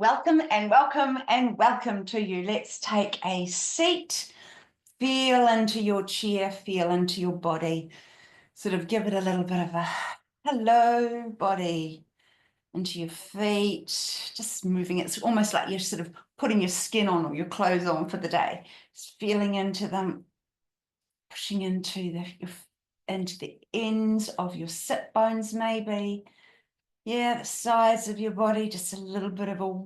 Welcome and welcome and welcome to you. Let's take a seat, feel into your chair, feel into your body, sort of give it a little bit of a hello body into your feet, just moving. It's almost like you're sort of putting your skin on or your clothes on for the day, just feeling into them, pushing into the ends of your sit bones maybe. Yeah, the sides of your body, just a little bit of a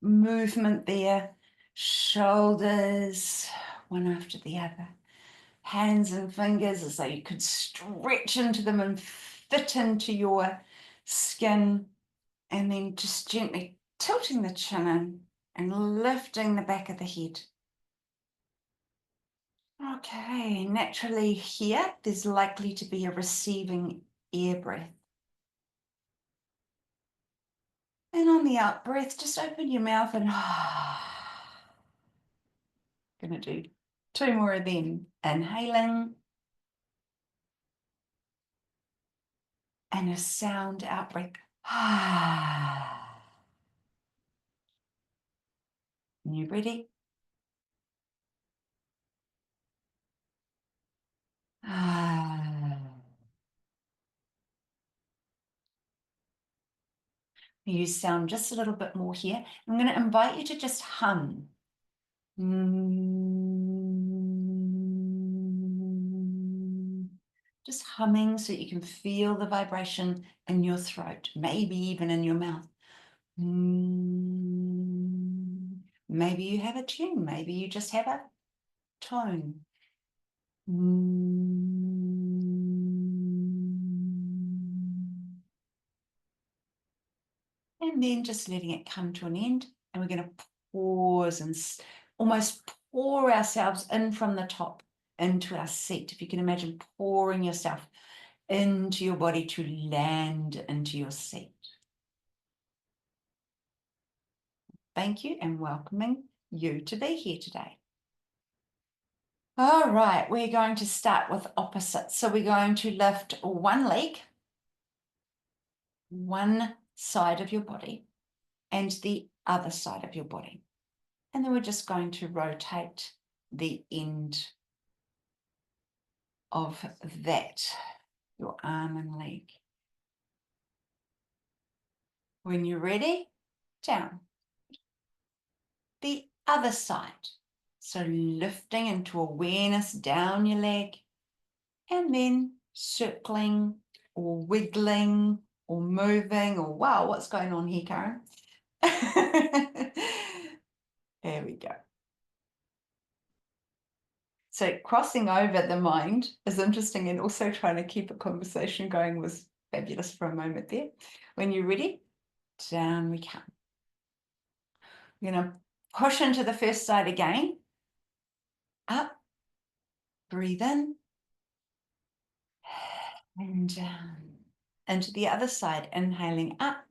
movement there. Shoulders, one after the other. Hands and fingers as though you could stretch into them and fit into your skin. And then just gently tilting the chin in and lifting the back of the head. Okay, naturally here, there's likely to be a receiving air breath. And on the out breath, just open your mouth and going to do 2 more of them. Inhaling and a sound out breath. You ready? Use sound just a little bit more here. I'm going to invite you to just hum. Just humming so you can feel the vibration in your throat, maybe even in your mouth. Maybe you have a tune, maybe you just have a tone. And then just letting it come to an end. And we're going to pause and almost pour ourselves in from the top into our seat. If you can imagine pouring yourself into your body to land into your seat. Thank you and welcoming you to be here today. All right, we're going to start with opposites. So we're going to lift one leg, one side of your body, and the other side of your body. And then we're just going to rotate the end of that, your arm and leg. When you're ready, down. The other side. So lifting into awareness down your leg and then circling or wiggling or moving or wow, what's going on here, Karen? There we go. So crossing over the mind is interesting, and also trying to keep a conversation going was fabulous for a moment there. When you're ready, down we come. We're going to push into the first side again. Up, breathe in, and down. Into the other side, inhaling up.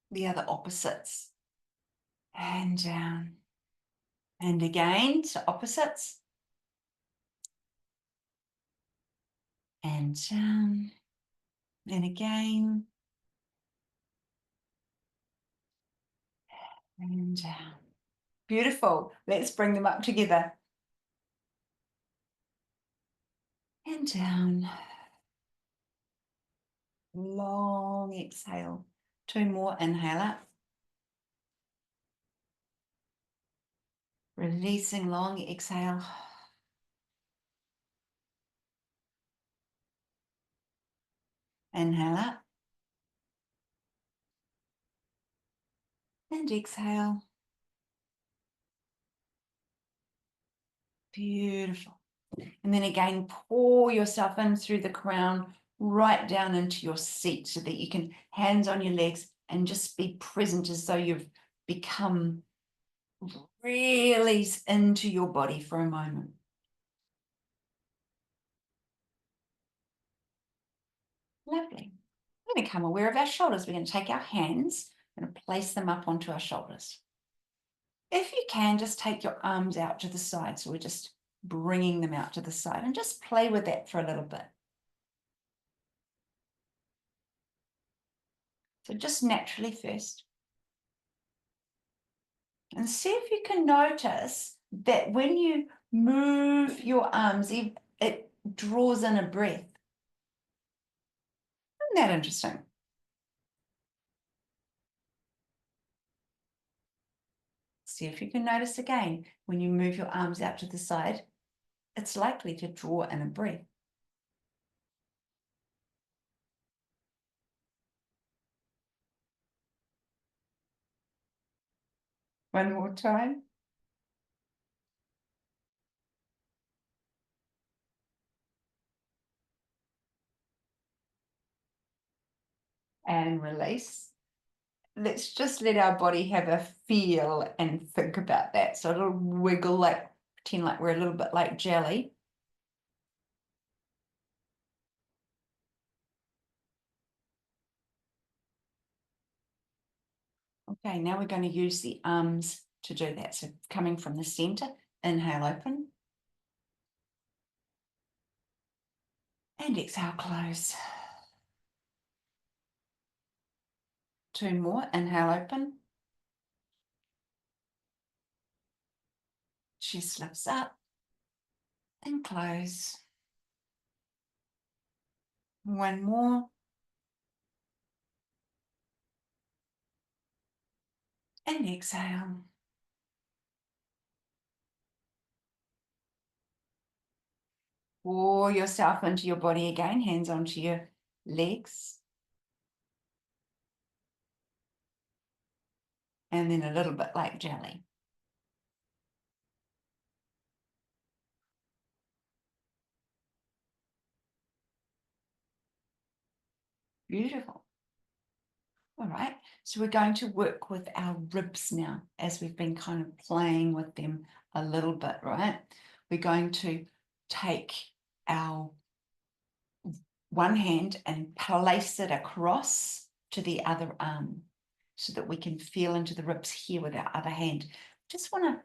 The other opposites. And down. And again, so opposites. And down. And again. And down. Beautiful. Let's bring them up together. And down. Long exhale. 2 more. Inhale up. Releasing long exhale. Inhale up. And exhale. Beautiful. And then again, pour yourself in through the crown, right down into your seat so that you can hands on your legs and just be present as though you've become really into your body for a moment. Lovely. We're going to become aware of our shoulders. We're going to take our hands and place them up onto our shoulders. If you can, just take your arms out to the side. So we're just bringing them out to the side and just play with that for a little bit. So just naturally first. And see if you can notice that when you move your arms, it draws in a breath. Isn't that interesting? See if you can notice again, when you move your arms out to the side, it's likely to draw in a breath. One more time. And release. Let's just let our body have a feel and think about that. So it'll wiggle, like, pretend like we're a little bit like jelly. Okay, now we're going to use the arms to do that. So coming from the center, inhale, open. And exhale, close. Two more, inhale, open. Chest lifts up and close. One more. And exhale. Pour yourself into your body again, hands onto your legs. And then a little bit like jelly. Beautiful. All right, so we're going to work with our ribs now, as we've been kind of playing with them a little bit, right? We're going to take our one hand and place it across to the other arm so that we can feel into the ribs here with our other hand. Just want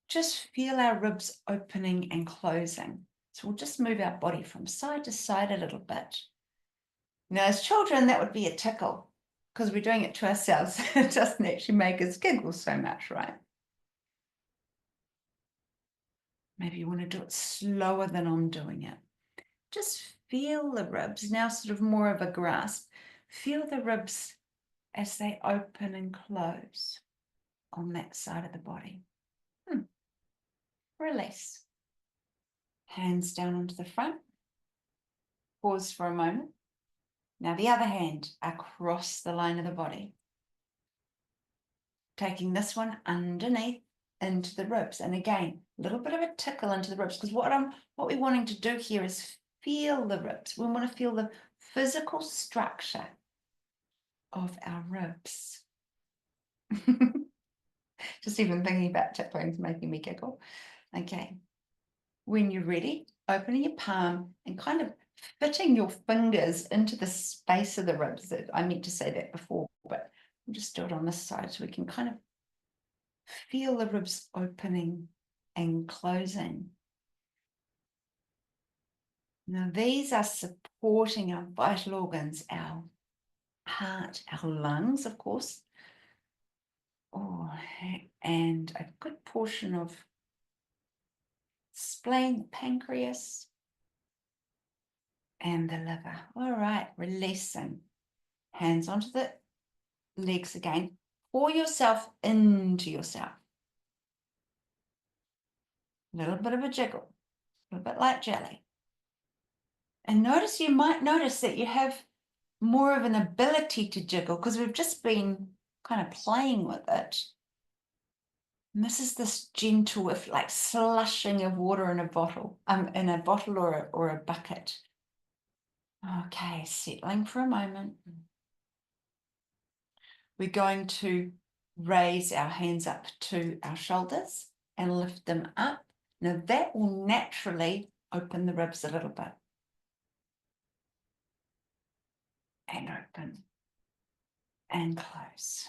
to feel our ribs opening and closing. So we'll just move our body from side to side a little bit. Now, as children, that would be a tickle because we're doing it to ourselves. It doesn't actually make us giggle so much, right? Maybe you want to do it slower than I'm doing it. Just feel the ribs, now sort of more of a grasp. Feel the ribs as they open and close on that side of the body. Release. Hands down onto the front. Pause for a moment. Now the other hand across the line of the body. Taking this one underneath into the ribs. And again, a little bit of a tickle into the ribs, because what we're wanting to do here is feel the ribs. We want to feel the physical structure of our ribs. Just even thinking about tickling is making me giggle. Okay. When you're ready, opening your palm and kind of fitting your fingers into the space of the ribs. I meant to say that before, but we'll just do it on this side so we can kind of feel the ribs opening and closing. Now, these are supporting our vital organs, our heart, our lungs, of course, and a good portion of spleen, pancreas, and the liver. All right, releasing. Hands onto the legs again. Pour yourself into yourself. A little bit of a jiggle, a little bit like jelly. And you might notice that you have more of an ability to jiggle because we've just been kind of playing with it. And this is this gentle, if like slushing of water in a bottle, or a bucket. Okay, settling for a moment. We're going to raise our hands up to our shoulders and lift them up. Now that will naturally open the ribs a little bit. And open and close.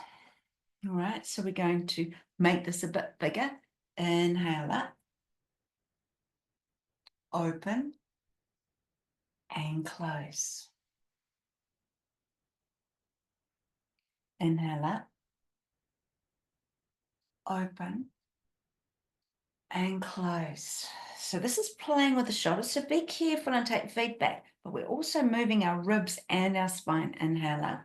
All right, so we're going to make this a bit bigger. Inhale up, open and close. Inhale up, open, and close. So this is playing with the shoulders, so be careful and take feedback, but we're also moving our ribs and our spine. Inhale up,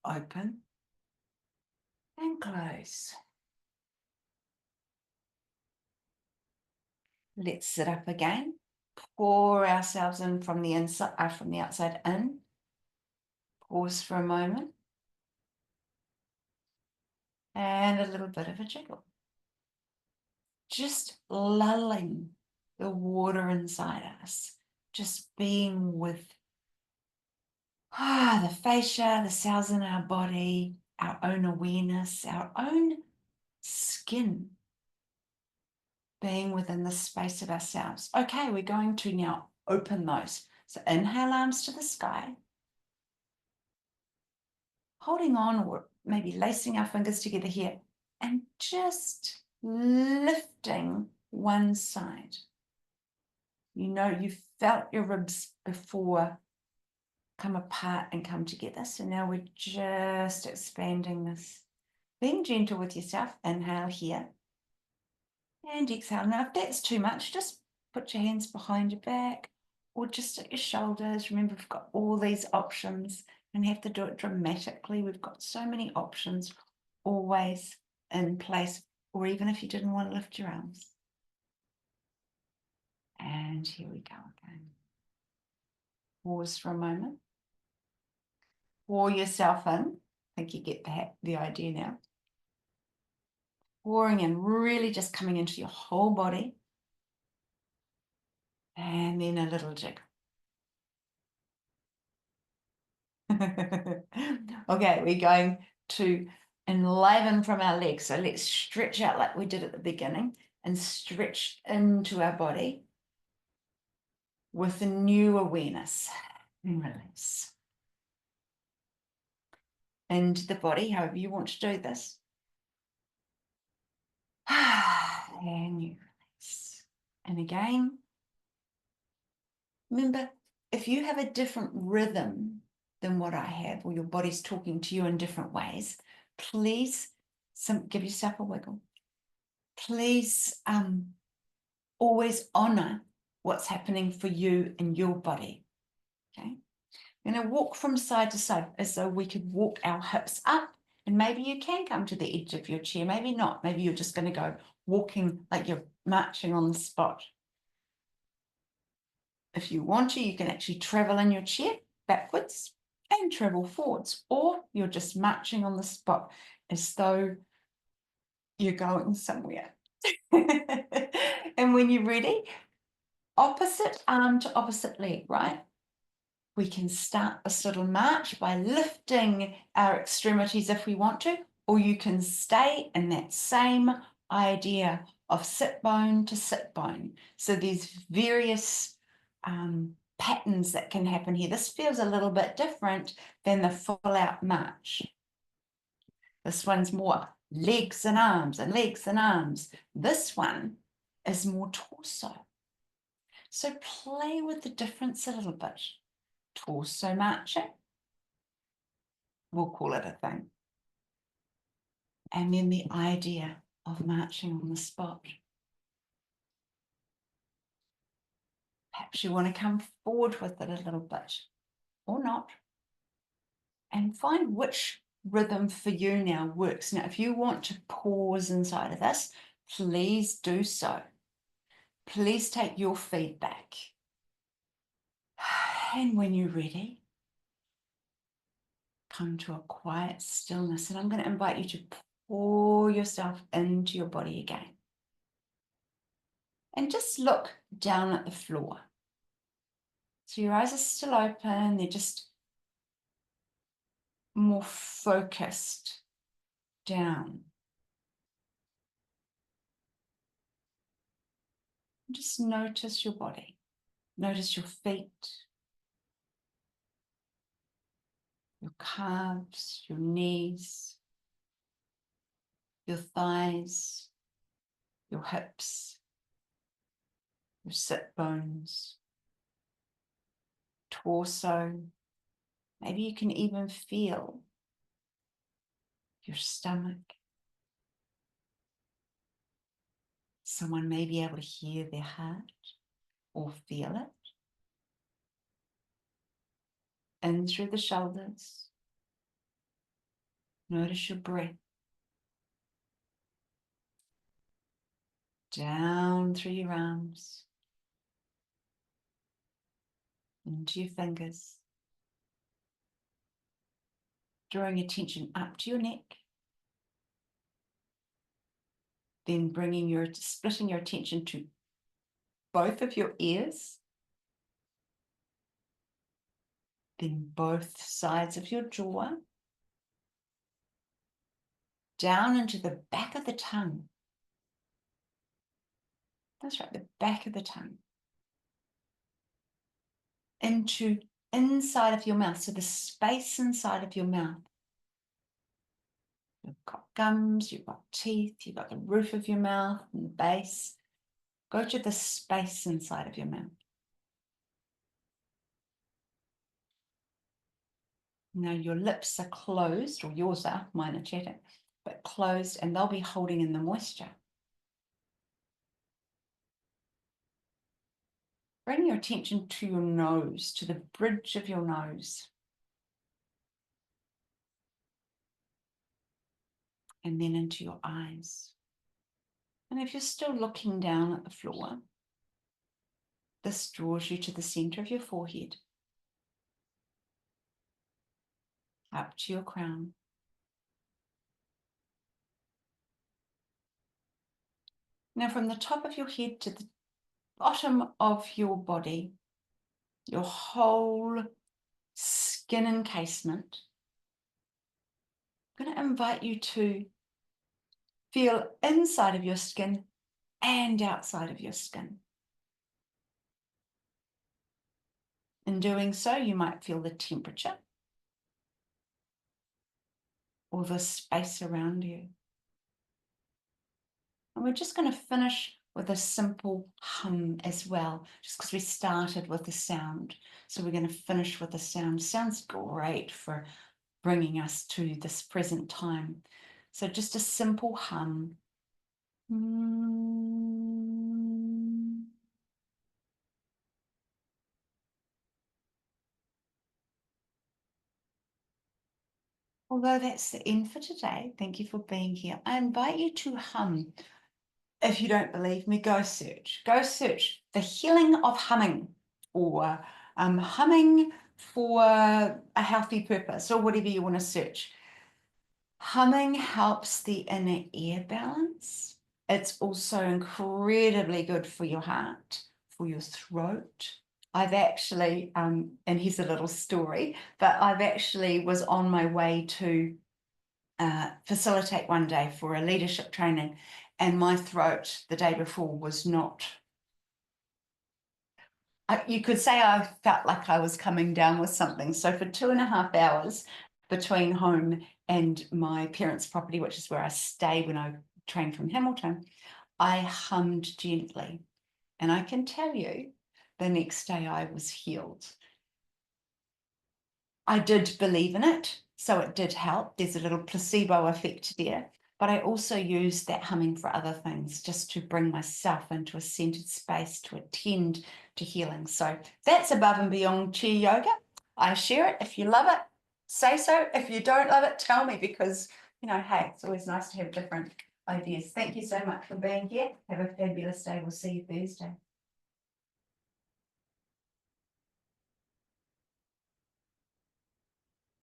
open, and close. Let's sit up again. Pour ourselves in from the inside, from the outside in. Pause for a moment. And a little bit of a jiggle. Just lulling the water inside us. Just being with the fascia, the cells in our body, our own awareness, our own skin, being within the space of ourselves. Okay, we're going to now open those. So inhale, arms to the sky. Holding on, or maybe lacing our fingers together here, and just lifting one side. You know, you've felt your ribs before come apart and come together. So now we're just expanding this. Being gentle with yourself. Inhale here. And exhale. Now, if that's too much, just put your hands behind your back or just at your shoulders. Remember, we've got all these options and have to do it dramatically. We've got so many options always in place, or even if you didn't want to lift your arms. And here we go again. Pause for a moment. Pour yourself in. I think you get the idea now. Pouring in, really just coming into your whole body. And then a little jig. Okay, we're going to enliven from our legs. So let's stretch out like we did at the beginning and stretch into our body with a new awareness and release. Into the body, however you want to do this. And you release. And again, remember, if you have a different rhythm than what I have, or your body's talking to you in different ways, please give yourself a wiggle. Please always honor what's happening for you in your body. Okay. I'm going to walk from side to side as though we could walk our hips up, and maybe you can come to the edge of your chair, maybe not. Maybe you're just going to go walking like you're marching on the spot. If you want to, you can actually travel in your chair backwards and travel forwards, or you're just marching on the spot as though you're going somewhere. And when you're ready, opposite arm to opposite leg, right? We can start this little march by lifting our extremities if we want to, or you can stay in that same idea of sit bone to sit bone. So there's various patterns that can happen here. This feels a little bit different than the full out march. This one's more legs and arms and legs and arms. This one is more torso. So play with the difference a little bit. Torso marching, we'll call it a thing. And then the idea of marching on the spot. Perhaps you want to come forward with it a little bit, or not, and find which rhythm for you now works. Now, if you want to pause inside of this, please do so. Please take your feedback. And when you're ready, come to a quiet stillness. And I'm going to invite you to pour yourself into your body again. And just look down at the floor. So your eyes are still open, they're just more focused down. Just notice your body. Notice your feet, your calves, your knees, your thighs, your hips, your sit bones, torso, Maybe you can even feel your stomach. Someone may be able to hear their heart or feel it. In through the shoulders. Notice your breath. Down through your arms. Into your fingers. Drawing attention up to your neck. Then splitting your attention to both of your ears. Then both sides of your jaw. Down into the back of the tongue. That's right, the back of the tongue. Into inside of your mouth, so the space inside of your mouth. You've got gums, you've got teeth, you've got the roof of your mouth and the base. Go to the space inside of your mouth. Now your lips are closed, or yours are, mine are chatting, but closed, and they'll be holding in the moisture. Bring your attention to your nose, to the bridge of your nose. And then into your eyes. And if you're still looking down at the floor, this draws you to the center of your forehead, up to your crown. Now from the top of your head to the bottom of your body, your whole skin encasement, I'm going to invite you to feel inside of your skin and outside of your skin. In doing so, you might feel the temperature or the space around you. And we're just going to finish with a simple hum as well, just because we started with the sound. So we're going to finish with the sound. Sounds great for bringing us to this present time. So just a simple hum. Although that's the end for today, thank you for being here. I invite you to hum. If you don't believe me, go search. Go search the healing of humming, or humming for a healthy purpose, or whatever you want to search. Humming helps the inner ear balance. It's also incredibly good for your heart, for your throat. I've actually, and here's a little story, but I've actually was on my way to facilitate one day for a leadership training, and my throat the day before was not, you could say I felt like I was coming down with something. So for 2.5 hours between home and my parents' property, which is where I stay when I train from Hamilton, I hummed gently. And I can tell you, the next day I was healed. I did believe in it, so it did help. There's a little placebo effect there. But I also use that humming for other things, just to bring myself into a centered space to attend to healing. So that's above and beyond chair yoga. I share it. If you love it, say so. If you don't love it, tell me, because, you know, hey, it's always nice to have different ideas. Thank you so much for being here. Have a fabulous day. We'll see you Thursday.